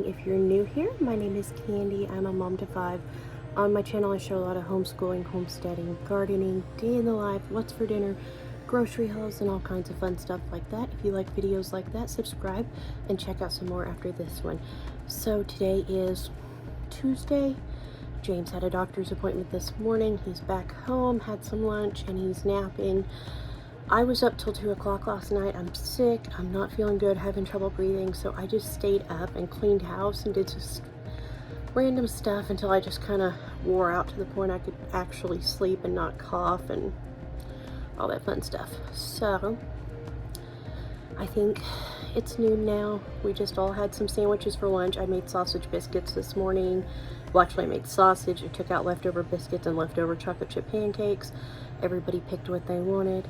morning. If you're new here, my name is Candy. I'm a mom to 5. On my channel, I show a lot of homeschooling, homesteading, gardening, day in the life, what's for dinner, grocery hauls, and all kinds of fun stuff like that. If you like videos like that, subscribe and check out some more after this one. So today is Tuesday. James had a doctor's appointment this morning. He's back home, had some lunch, and he's napping. I was up till 2 o'clock last night. I'm sick, I'm not feeling good, having trouble breathing, so I just stayed up and cleaned house and did just random stuff until I just kind of wore out to the point I could actually sleep and not cough and all that fun stuff. So I think it's noon now. We just all had some sandwiches for lunch. I made sausage biscuits this morning. Well, actually I made sausage. I took out leftover biscuits and leftover chocolate chip pancakes. Everybody picked what they wanted.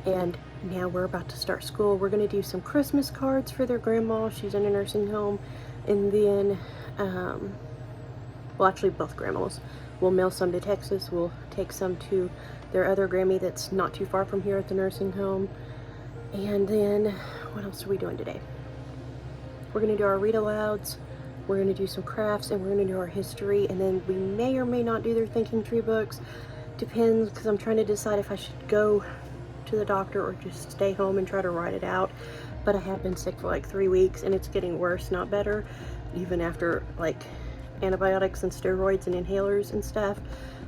And now we're about to start school. We're going to do some Christmas cards for their grandma. She's in a nursing home. And then, well, actually both grandmas. We'll mail some to Texas. We'll take some to their other Grammy that's not too far from here at the nursing home. And then, what else are we doing today? We're going to do our read alouds. We're going to do some crafts, and we're going to do our history. And then we may or may not do their thinking tree books. Depends, because I'm trying to decide if I should go to the doctor or just stay home and try to write it out. But I have been sick for like 3 weeks and it's getting worse, not better, even after like antibiotics and steroids and inhalers and stuff.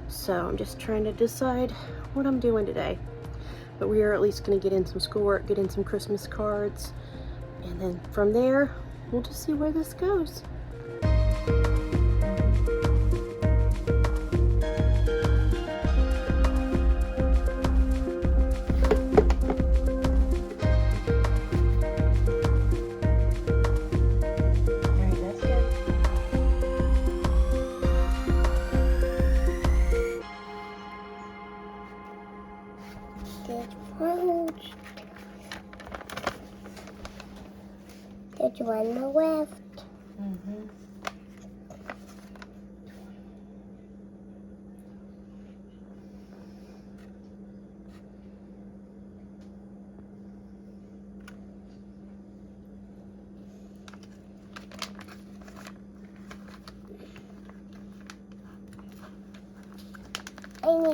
So I'm just trying to decide what I'm doing today. But we are at least going to get in some schoolwork, get in some Christmas cards, and then from there we'll just see where this goes. There's one on the left. I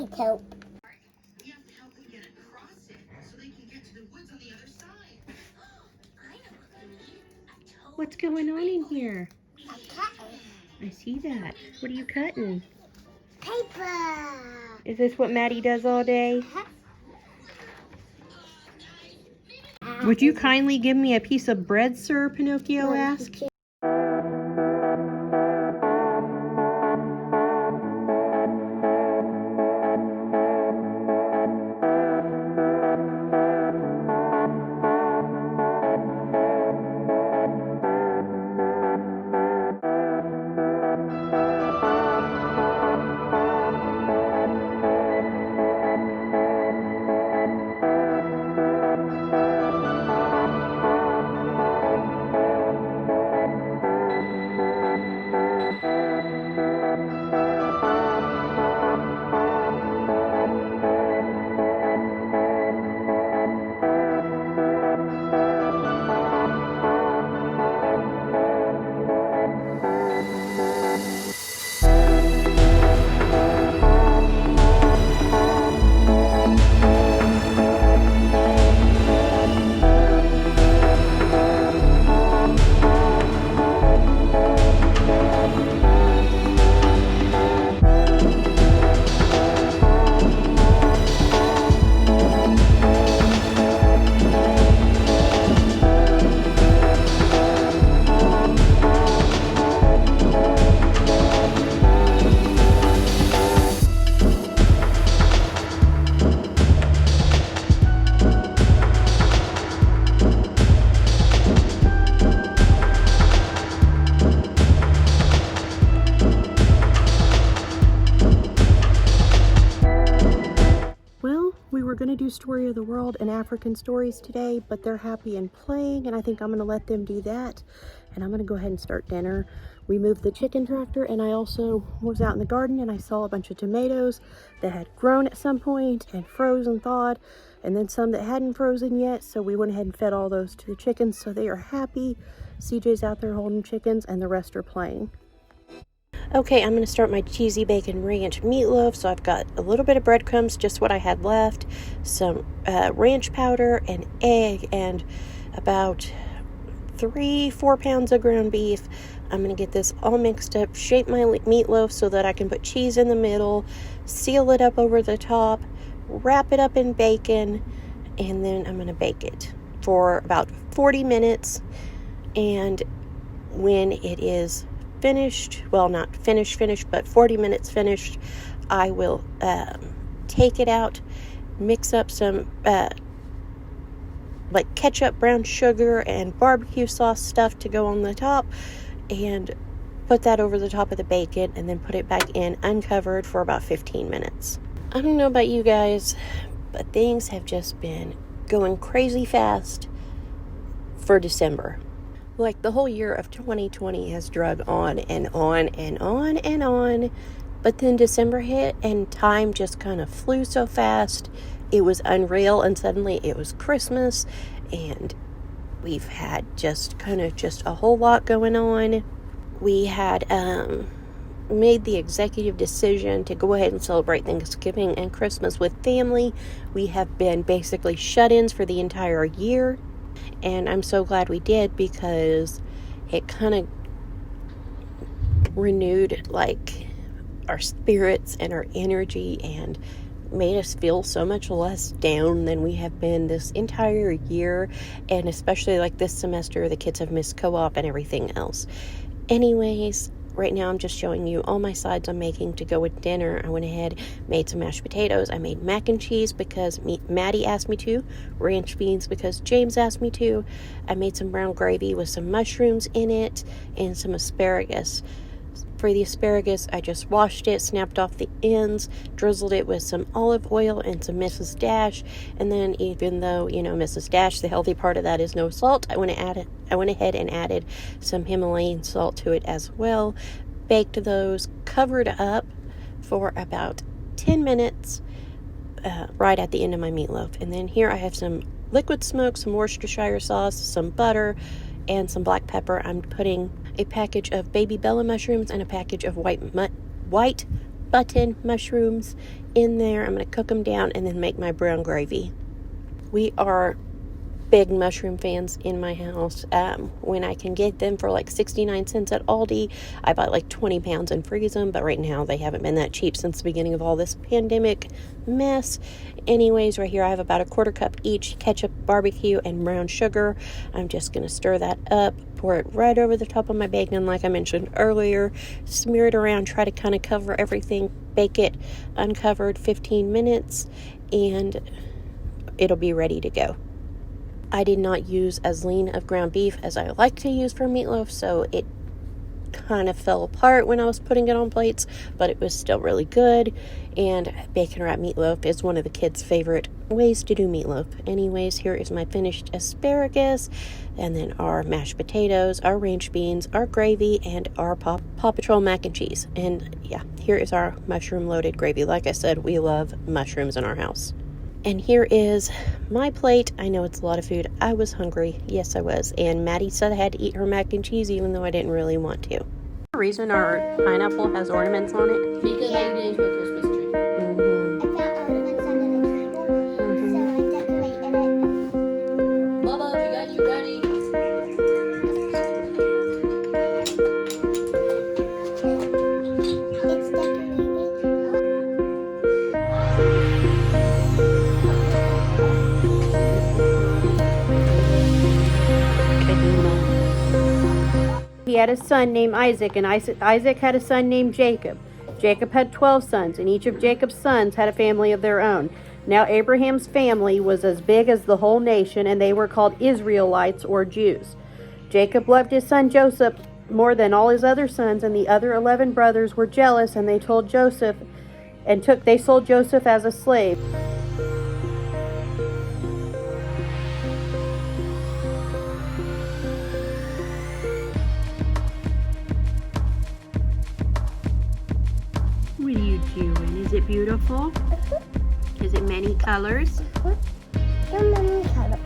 need help. You have to help them get across it so they can get to the woods on the other side. I know what I need. What's going on in here? A cutting. I see that. What are you cutting? Paper. Is this what Maddie does all day? Would you kindly give me a piece of bread, sir? Pinocchio asked. We were going to do Story of the World and African stories today, but they're happy and playing, and I think I'm going to let them do that. And I'm going to go ahead and start dinner. We moved the chicken tractor, and I also was out in the garden and I saw a bunch of tomatoes that had grown at some point and frozen thawed, and then some that hadn't frozen yet, so we went ahead and fed all those to the chickens, so they are happy CJ's out there holding chickens, and the rest are playing. Okay, I'm going to start my cheesy bacon ranch meatloaf. So I've got a little bit of breadcrumbs, just what I had left, some ranch powder, an egg, and about 3-4 pounds of ground beef. I'm going to get this all mixed up, shape my meatloaf so that I can put cheese in the middle, seal it up over the top, wrap it up in bacon, and then I'm going to bake it for about 40 minutes. And when it is finished, well, not finished, but 40 minutes finished, I will take it out, mix up some like ketchup, brown sugar, and barbecue sauce stuff to go on the top, and put that over the top of the bacon, and then put it back in uncovered for about 15 minutes. I don't know about you guys, but things have just been going crazy fast for December. Like, the whole year of 2020 has dragged on and on and on and on. But then December hit and time just kind of flew so fast. It was unreal, and suddenly it was Christmas, and we've had just a whole lot going on. We had made the executive decision to go ahead and celebrate Thanksgiving and Christmas with family. We have been basically shut-ins for the entire year. And I'm so glad we did, because it kind of renewed like our spirits and our energy and made us feel so much less down than we have been this entire year. And especially like this semester, the kids have missed co-op and everything else. Anyways, right now I'm just showing you all my sides I'm making to go with dinner. I went ahead, made some mashed potatoes. I made mac and cheese because Maddie asked me to. Ranch beans because James asked me to. I made some brown gravy with some mushrooms in it and some asparagus. For the asparagus, I just washed it, snapped off the ends, drizzled it with some olive oil and some Mrs. Dash. And then, even though, Mrs. Dash, the healthy part of that is no salt, I went ahead and added some Himalayan salt to it as well. Baked those, covered up for about 10 minutes, right at the end of my meatloaf. And then here I have some liquid smoke, some Worcestershire sauce, some butter, and some black pepper. I'm putting a package of baby Bella mushrooms and a package of white button mushrooms in there. I'm going to cook them down and then make my brown gravy. We are big mushroom fans in my house. When I can get them for like 69 cents at Aldi, I buy like 20 pounds and freeze them, but right now they haven't been that cheap since the beginning of all this pandemic mess. Anyways, right here I have about a 1/4 cup each, ketchup, barbecue, and brown sugar. I'm just going to stir that up, pour it right over the top of my bacon like I mentioned earlier, smear it around, try to kind of cover everything, bake it uncovered 15 minutes, and it'll be ready to go. I did not use as lean of ground beef as I like to use for meatloaf, so it kind of fell apart when I was putting it on plates, but it was still really good. And bacon wrapped meatloaf is one of the kids' favorite ways to do meatloaf. Anyways, here is my finished asparagus, and then our mashed potatoes, our ranch beans, our gravy, and our Paw Patrol mac and cheese. And yeah, here is our mushroom loaded gravy. Like I said, we love mushrooms in our house. And here is my plate. I know it's a lot of food. I was hungry. Yes, I was. And Maddie said I had to eat her mac and cheese even though I didn't really want to. The reason our pineapple has ornaments on it? Because I didn't put Christmas tree. Bubba, we got you ready. It's decorated. He had a son named Isaac, and Isaac had a son named Jacob. Jacob had 12 sons, and each of Jacob's sons had a family of their own. Now Abraham's family was as big as the whole nation, and they were called Israelites or Jews. Jacob loved his son Joseph more than all his other sons, and the other 11 brothers were jealous, and they sold Joseph as a slave. What are you doing? Is it beautiful? Is it many colors? So many colors.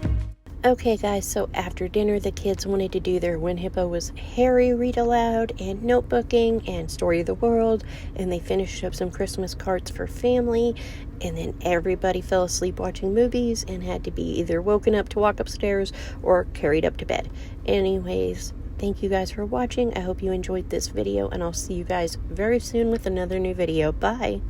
Okay guys, so after dinner the kids wanted to do their When Hippo Was Harry read aloud and notebooking and Story of the World, and they finished up some Christmas cards for family, and then everybody fell asleep watching movies and had to be either woken up to walk upstairs or carried up to bed. Anyways, thank you guys for watching. I hope you enjoyed this video, and I'll see you guys very soon with another new video. Bye!